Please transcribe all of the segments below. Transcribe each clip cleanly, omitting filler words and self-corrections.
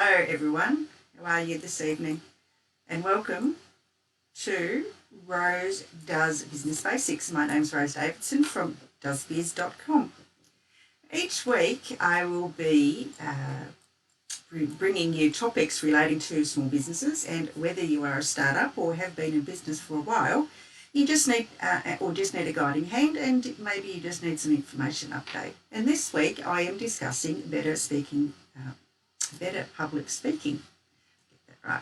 Hello everyone, how are you this evening? And welcome to Rose Does Business Basics. My name's Rose Davidson from doesbiz.com. Each week I will be bringing you topics relating to small businesses, and whether you are a startup or have been in business for a while, you just need a guiding hand, and maybe you just need some information update. And this week I am discussing better public speaking. Get that right.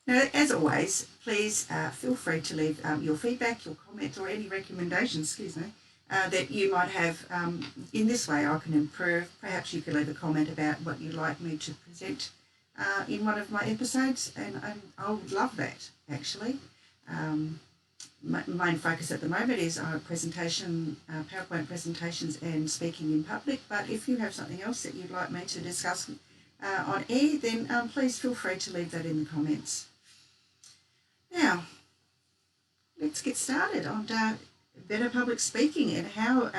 Now, as always, please feel free to leave your feedback, your comments, or any recommendations, that you might have. In this way, I can improve. Perhaps you could leave a comment about what you'd like me to present in one of my episodes, and I would love that, actually. My main focus at the moment is PowerPoint presentations and speaking in public, but if you have something else that you'd like me to discuss on air, then please feel free to leave that in the comments. Now, let's get started on better public speaking and how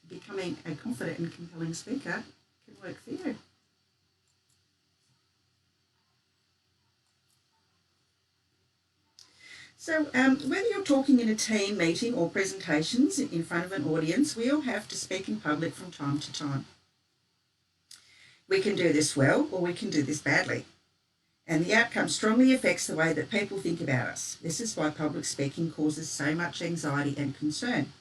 becoming a confident and compelling speaker can work for you. So whether you're talking in a team meeting or presentations in front of an audience, we all have to speak in public from time to time. We can do this well, or we can do this badly. And the outcome strongly affects the way that people think about us. This is why public speaking causes so much anxiety and concern.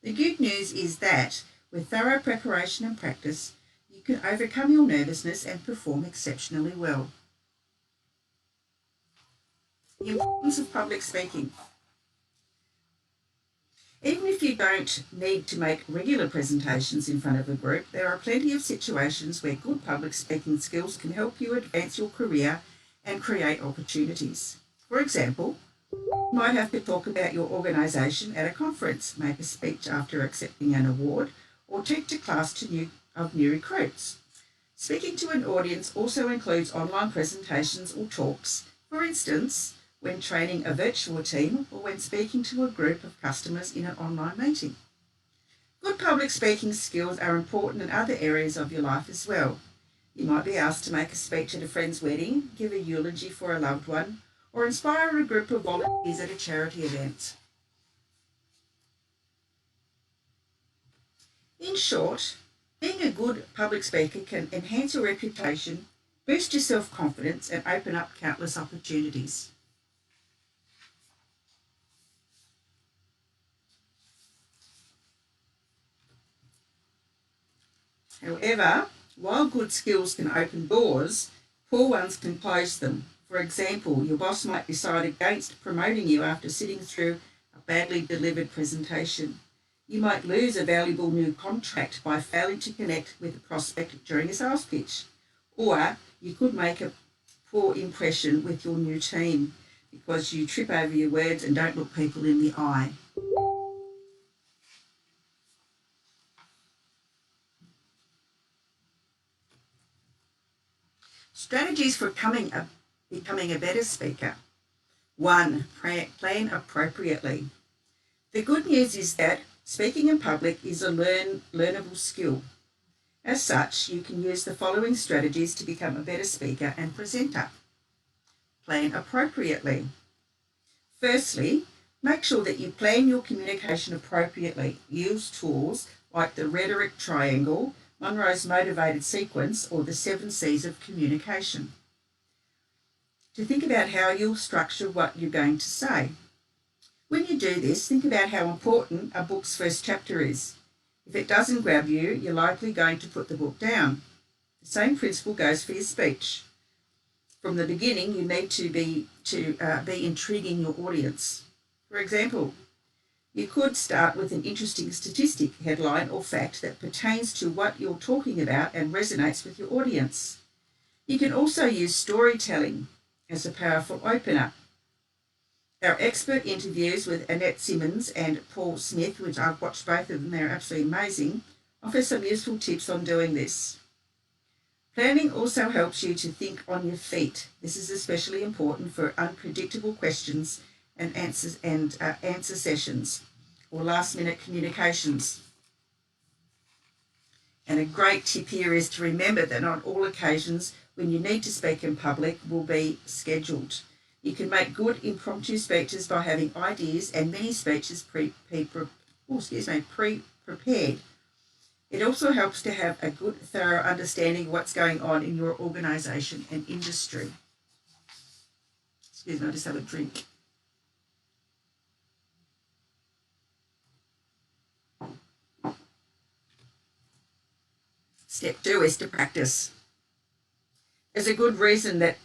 The good news is that with thorough preparation and practice, you can overcome your nervousness and perform exceptionally well. The importance of public speaking. Even if you don't need to make regular presentations in front of a group, there are plenty of situations where good public speaking skills can help you advance your career and create opportunities. For example, you might have to talk about your organisation at a conference, make a speech after accepting an award, or teach a class of new recruits. Speaking to an audience also includes online presentations or talks. For instance, when training a virtual team or when speaking to a group of customers in an online meeting. Good public speaking skills are important in other areas of your life as well. You might be asked to make a speech at a friend's wedding, give a eulogy for a loved one, or inspire a group of volunteers at a charity event. In short, being a good public speaker can enhance your reputation, boost your self-confidence, and open up countless opportunities. However, while good skills can open doors, poor ones can close them. For example, your boss might decide against promoting you after sitting through a badly delivered presentation. You might lose a valuable new contract by failing to connect with a prospect during a sales pitch. Or you could make a poor impression with your new team because you trip over your words and don't look people in the eye. Strategies for becoming a better speaker. 1. Plan appropriately. The good news is that speaking in public is a learnable skill. As such, you can use the following strategies to become a better speaker and presenter. Plan appropriately. Firstly, make sure that you plan your communication appropriately. Use tools like the rhetoric triangle, Monroe's motivated sequence, or the 7 C's of communication. To think about how you'll structure what you're going to say. When you do this, think about how important a book's first chapter is. If it doesn't grab you, you're likely going to put the book down. The same principle goes for your speech. From the beginning, you need to be intriguing your audience. For example, you could start with an interesting statistic, headline, or fact that pertains to what you're talking about and resonates with your audience. You can also use storytelling as a powerful opener. Our expert interviews with Annette Simmons and Paul Smith, which I've watched both of them, they're absolutely amazing, offer some useful tips on doing this. Planning also helps you to think on your feet. This is especially important for unpredictable questions and answer sessions or last-minute communications. And a great tip here is to remember that not all occasions when you need to speak in public will be scheduled. You can make good impromptu speeches by having ideas and many speeches pre-prepared. It also helps to have a good, thorough understanding of what's going on in your organisation and industry. Excuse me, I'll just have a drink. Step 2 is to practice. There's a good reason that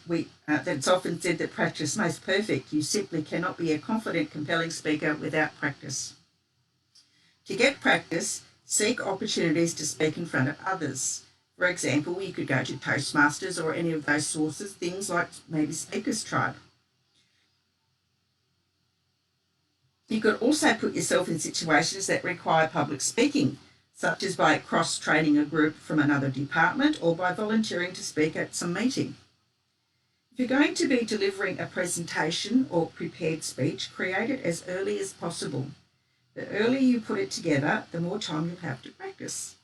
it's often said that practice makes perfect. You simply cannot be a confident, compelling speaker without practice. To get practice, seek opportunities to speak in front of others. For example, you could go to Toastmasters or any of those sources, things like maybe Speakers Tribe. You could also put yourself in situations that require public speaking, such as by cross-training a group from another department or by volunteering to speak at some meeting. If you're going to be delivering a presentation or prepared speech, create it as early as possible. The earlier you put it together, the more time you'll have to practice.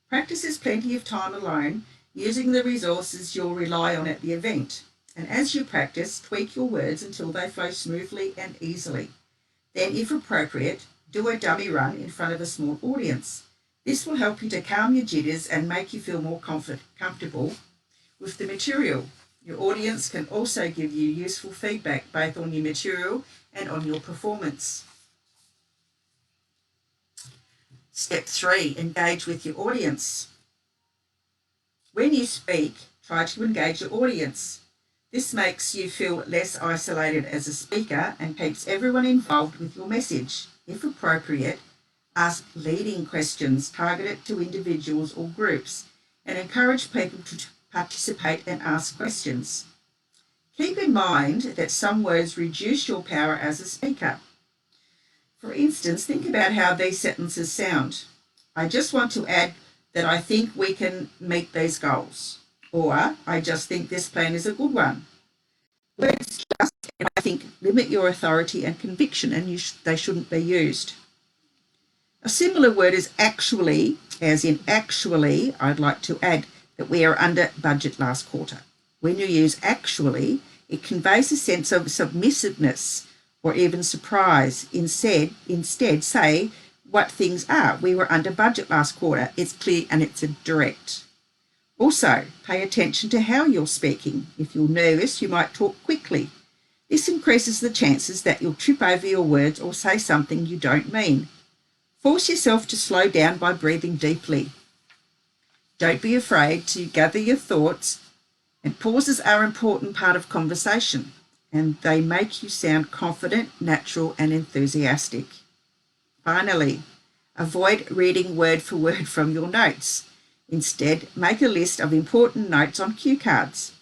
Practice is plenty of time alone, using the resources you'll rely on at the event. And as you practice, tweak your words until they flow smoothly and easily. Then, if appropriate, do a dummy run in front of a small audience. This will help you to calm your jitters and make you feel more comfortable with the material. Your audience can also give you useful feedback both on your material and on your performance. Step 3, engage with your audience. When you speak, try to engage your audience. This makes you feel less isolated as a speaker and keeps everyone involved with your message. If appropriate, ask leading questions targeted to individuals or groups and encourage people to participate and ask questions. Keep in mind that some words reduce your power as a speaker. For instance, think about how these sentences sound. I just want to add that I think we can meet these goals. Or, I just think this plan is a good one. Words just, and I think, limit your authority and conviction, and they shouldn't be used. A similar word is actually, as in actually, I'd like to add that we are under budget last quarter. When you use actually, it conveys a sense of submissiveness or even surprise. Instead, say what things are. We were under budget last quarter. It's clear and it's direct. Also, pay attention to how you're speaking. If you're nervous, you might talk quickly. This increases the chances that you'll trip over your words or say something you don't mean. Force yourself to slow down by breathing deeply. Don't be afraid to gather your thoughts, and pauses are an important part of conversation, and they make you sound confident, natural, and enthusiastic. Finally, avoid reading word for word from your notes. Instead, make a list of important notes on cue cards.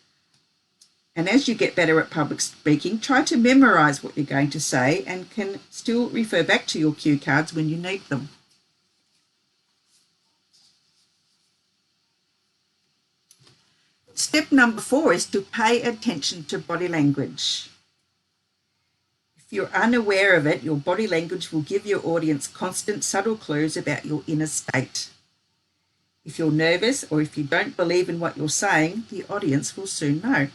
And as you get better at public speaking, try to memorize what you're going to say and can still refer back to your cue cards when you need them. Step number 4 is to pay attention to body language. If you're unaware of it, your body language will give your audience constant, subtle clues about your inner state. If you're nervous or if you don't believe in what you're saying, the audience will soon know.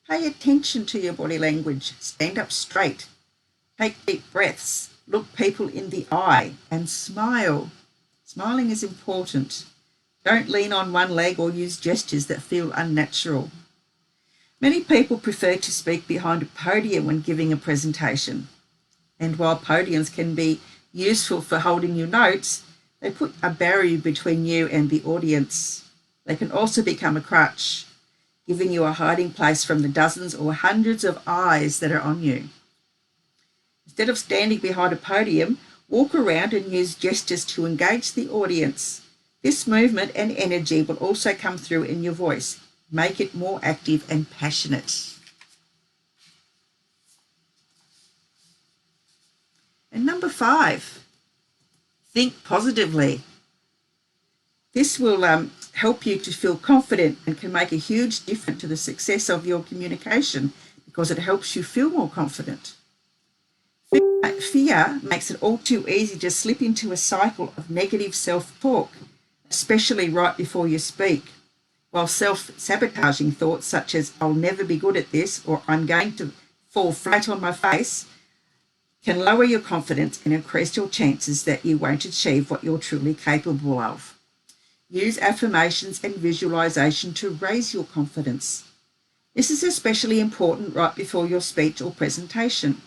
Pay attention to your body language. Stand up straight. Take deep breaths. Look people in the eye and smile. Smiling is important. Don't lean on one leg or use gestures that feel unnatural. Many people prefer to speak behind a podium when giving a presentation. And while podiums can be useful for holding your notes, they put a barrier between you and the audience. They can also become a crutch, giving you a hiding place from the dozens or hundreds of eyes that are on you. Instead of standing behind a podium, walk around and use gestures to engage the audience. This movement and energy will also come through in your voice. Make it more active and passionate. And number 5, think positively. This will help you to feel confident and can make a huge difference to the success of your communication because it helps you feel more confident. Fear makes it all too easy to slip into a cycle of negative self-talk. especially right before you speak, while self-sabotaging thoughts such as "I'll never be good at this" or "I'm going to fall flat on my face" can lower your confidence and increase your chances that you won't achieve what you're truly capable of. Use affirmations and visualization to raise your confidence. This is especially important right before your speech or presentation.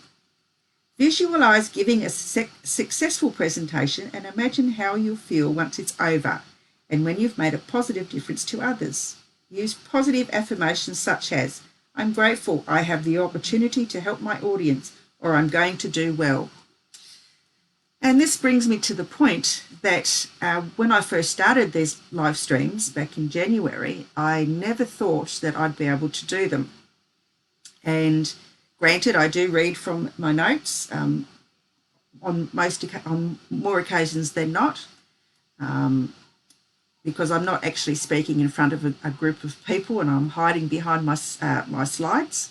Visualize giving a successful presentation and imagine how you'll feel once it's over and when you've made a positive difference to others. Use positive affirmations such as, "I'm grateful I have the opportunity to help my audience," or "I'm going to do well." And this brings me to the point that when I first started these live streams back in January, I never thought that I'd be able to do them. And granted, I do read from my notes on more occasions than not, because I'm not actually speaking in front of a group of people and I'm hiding behind my slides.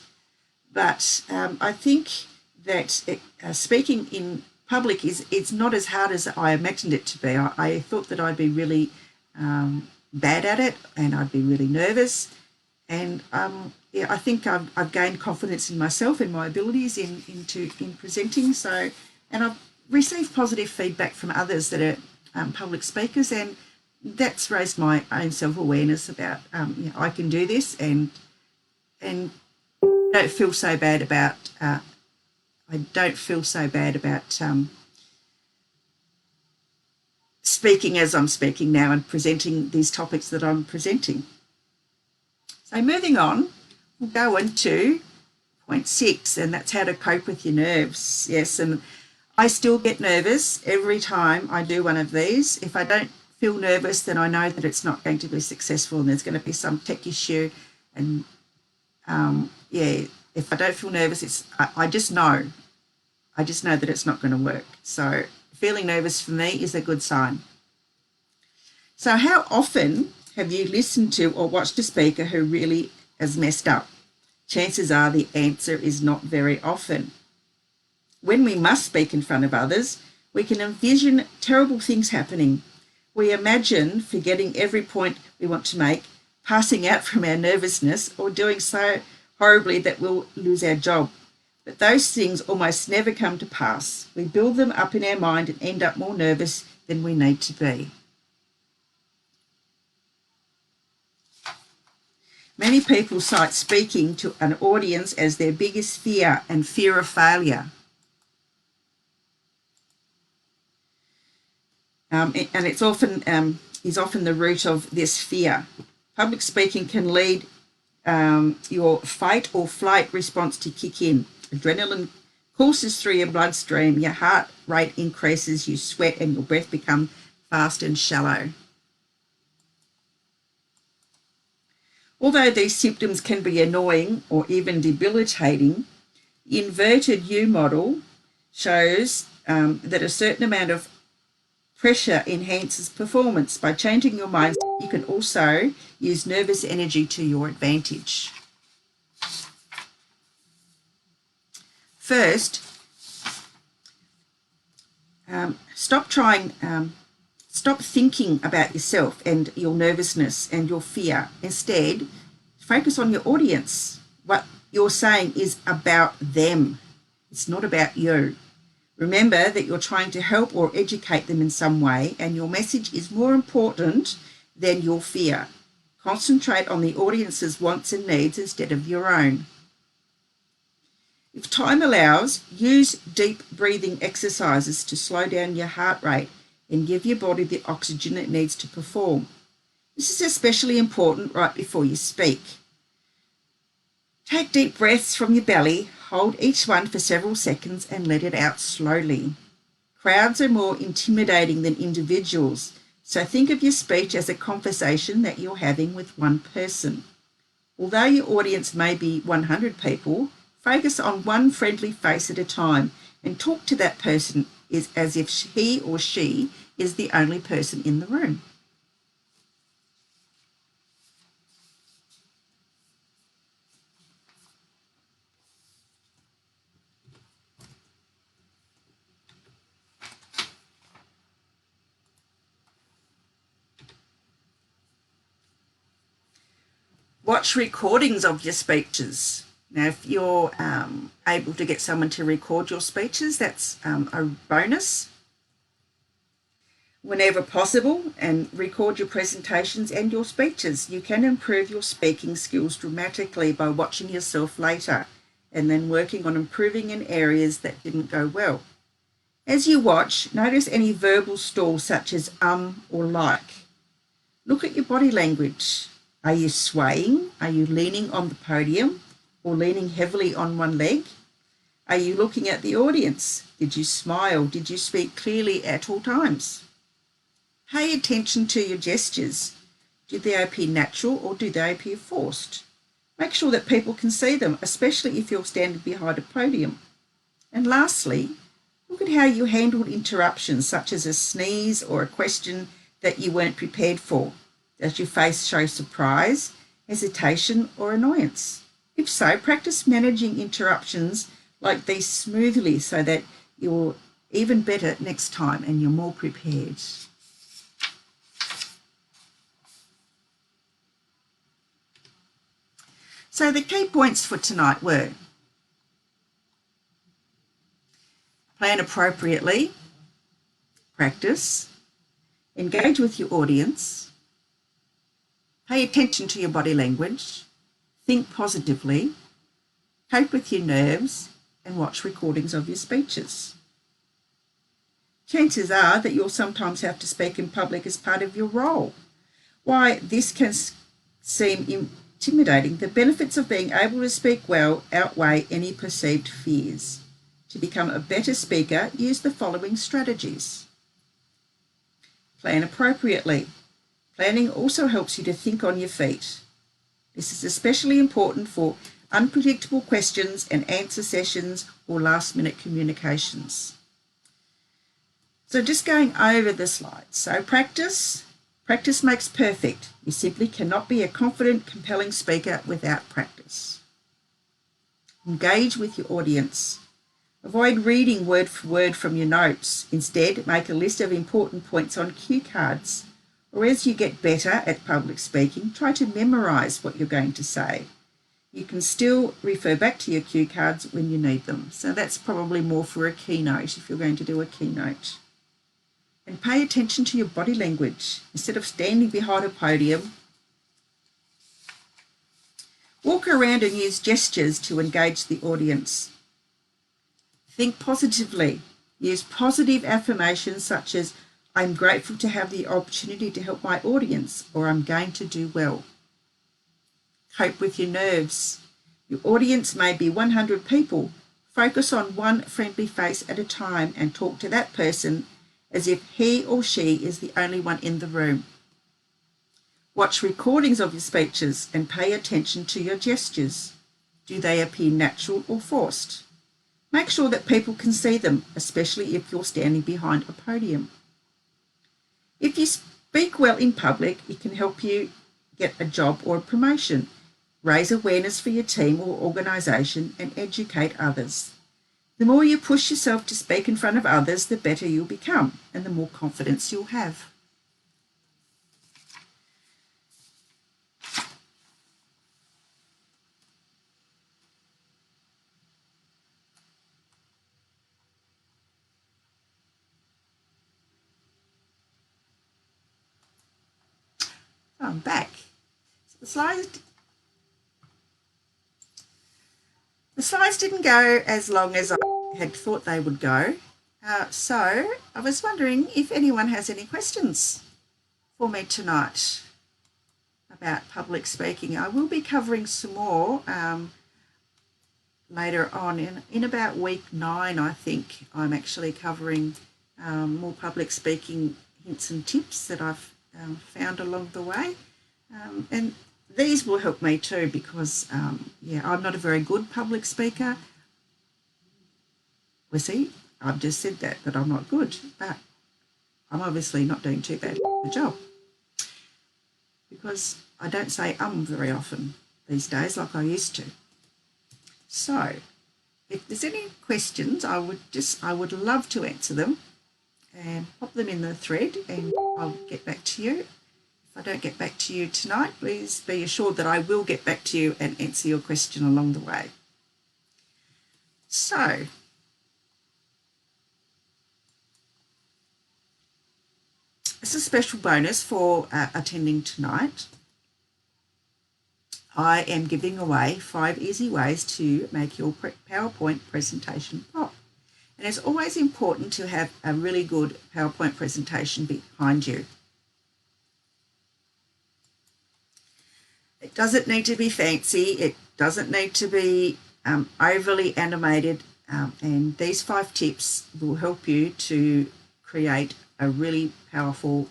But I think that speaking in public it's not as hard as I imagined it to be. I thought that I'd be really bad at it and I'd be really nervous. And I think I've gained confidence in myself and my abilities in presenting. So, and I've received positive feedback from others that are public speakers, and that's raised my own self-awareness about I can do this, and don't feel so bad about. I don't feel so bad about speaking as I'm speaking now and presenting these topics that I'm presenting. So moving on, we'll go on to point 6, and that's how to cope with your nerves. Yes, and I still get nervous every time I do one of these. If I don't feel nervous, then I know that it's not going to be successful and there's going to be some tech issue. And if I don't feel nervous, I just know that it's not going to work. So feeling nervous for me is a good sign. So how often have you listened to or watched a speaker who really has messed up? Chances are the answer is not very often. When we must speak in front of others, we can envision terrible things happening. We imagine forgetting every point we want to make, passing out from our nervousness, or doing so horribly that we'll lose our job. But those things almost never come to pass. We build them up in our mind and end up more nervous than we need to be. Many people cite speaking to an audience as their biggest fear and fear of failure. And it's often is often the root of this fear. Public speaking can lead your fight or flight response to kick in. Adrenaline courses through your bloodstream, your heart rate increases, you sweat, and your breath becomes fast and shallow. Although these symptoms can be annoying or even debilitating, the inverted U model shows that a certain amount of pressure enhances performance. By changing your mindset, you can also use nervous energy to your advantage. First, stop thinking about yourself and your nervousness and your fear. Instead, focus on your audience. What you're saying is about them. It's not about you. Remember that you're trying to help or educate them in some way, and your message is more important than your fear. Concentrate on the audience's wants and needs instead of your own. If time allows, use deep breathing exercises to slow down your heart rate and give your body the oxygen it needs to perform. This is especially important right before you speak. Take deep breaths from your belly, hold each one for several seconds and let it out slowly. Crowds are more intimidating than individuals, so think of your speech as a conversation that you're having with one person. Although your audience may be 100 people, focus on one friendly face at a time and talk to that person as if he or she is the only person in the room. Watch recordings of your speeches. Now, if you're able to get someone to record your speeches, that's a bonus. Whenever possible, and record your presentations and your speeches. You can improve your speaking skills dramatically by watching yourself later and then working on improving in areas that didn't go well. As you watch, notice any verbal stalls such as or like. Look at your body language. Are you swaying? Are you leaning on the podium or leaning heavily on one leg? Are you looking at the audience? Did you smile? Did you speak clearly at all times? Pay attention to your gestures. Do they appear natural or do they appear forced? Make sure that people can see them, especially if you're standing behind a podium. And lastly, look at how you handled interruptions such as a sneeze or a question that you weren't prepared for. Does your face show surprise, hesitation, or annoyance? If so, practice managing interruptions like these smoothly so that you're even better next time and you're more prepared. So the key points for tonight were: plan appropriately, practice, engage with your audience, pay attention to your body language, think positively, cope with your nerves, and watch recordings of your speeches. Chances are that you'll sometimes have to speak in public as part of your role. Why this can seem intimidating, the benefits of being able to speak well outweigh any perceived fears. To become a better speaker, use the following strategies. Plan appropriately. Planning also helps you to think on your feet. This is especially important for unpredictable questions and answer sessions or last-minute communications. So just going over the slides. So practice makes perfect. You simply cannot be a confident, compelling speaker without practice. Engage with your audience. Avoid reading word for word from your notes. Instead, make a list of important points on cue cards. Or as you get better at public speaking, try to memorize what you're going to say. You can still refer back to your cue cards when you need them. So that's probably more for a keynote if you're going to do a keynote. And pay attention to your body language. Instead of standing behind a podium, walk around and use gestures to engage the audience. Think positively. Use positive affirmations such as, I'm grateful to have the opportunity to help my audience, or I'm going to do well. Cope with your nerves. Your audience may be 100 people. Focus on one friendly face at a time and talk to that person as if he or she is the only one in the room. Watch recordings of your speeches and pay attention to your gestures. Do they appear natural or forced? Make sure that people can see them, especially if you're standing behind a podium. If you speak well in public, it can help you get a job or a promotion, raise awareness for your team or organisation, and educate others. The more you push yourself to speak in front of others, the better you'll become and the more confidence you'll have. I'm back. The slides didn't go as long as I had thought they would go. So I was wondering if anyone has any questions for me tonight about public speaking. I will be covering some more later on. In about week 9, I think, I'm actually covering more public speaking hints and tips that I've found along the way. And these will help me too because, I'm not a very good public speaker. Well, see, I've just said that I'm not good, but I'm obviously not doing too bad a job because I don't say very often these days like I used to. So if there's any questions, I would love to answer them and pop them in the thread and I'll get back to you if I don't get back to you tonight, please be assured that I will get back to you and answer your question along the way. So, as a special bonus for attending tonight, I am giving away 5 easy ways to make your PowerPoint presentation pop. And it's always important to have a really good PowerPoint presentation behind you. It doesn't need to be fancy. It doesn't need to be overly animated. And these 5 tips will help you to create a really powerful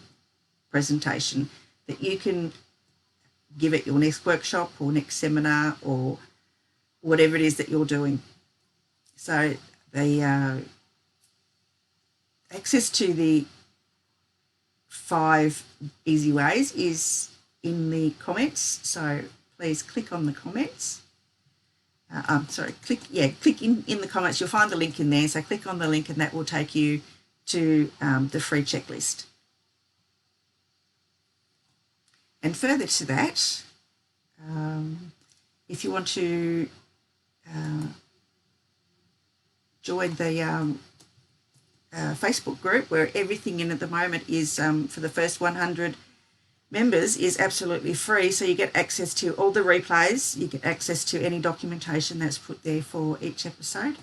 presentation that you can give at your next workshop or next seminar or whatever it is that you're doing. So the access to the 5 easy ways is in the comments. So please click on the comments. Click in the comments. You'll find the link in there. So click on the link and that will take you to the free checklist. And further to that, if you want to join the Facebook group, where everything in at the moment is for the first 100 members is absolutely free. So you get access to all the replays, you get access to any documentation that's put there for each episode.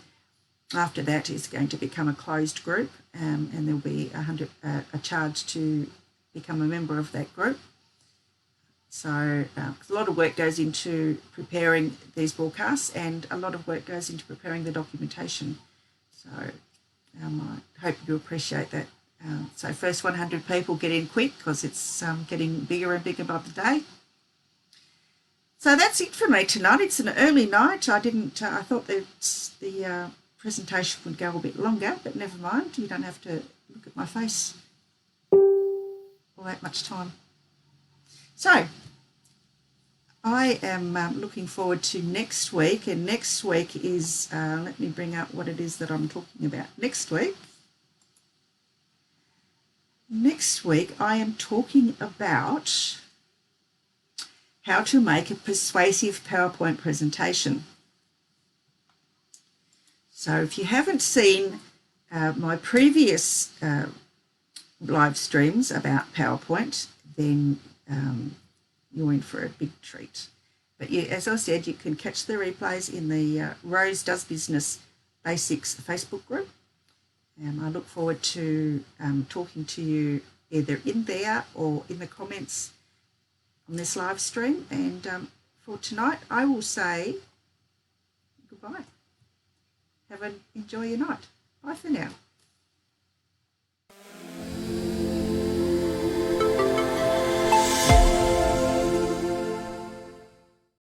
After that, it's going to become a closed group, and there'll be a charge to become a member of that group. So a lot of work goes into preparing these broadcasts, and a lot of work goes into preparing the documentation. So I hope you appreciate that. So first 100 people get in quick because it's getting bigger and bigger by the day. So that's it for me tonight. It's an early night. I thought that the presentation would go a bit longer, but never mind. You don't have to look at my face all that much time. So I am looking forward to next week, and next week is, let me bring up what it is that I'm talking about next week. Next week I am talking about how to make a persuasive PowerPoint presentation. So if you haven't seen my previous live streams about PowerPoint, then you're in for a big treat. But as I said, you can catch the replays in the Rose Does Business Basics Facebook group. I look forward to talking to you either in there or in the comments on this live stream. And for tonight, I will say goodbye. Enjoy your night. Bye for now.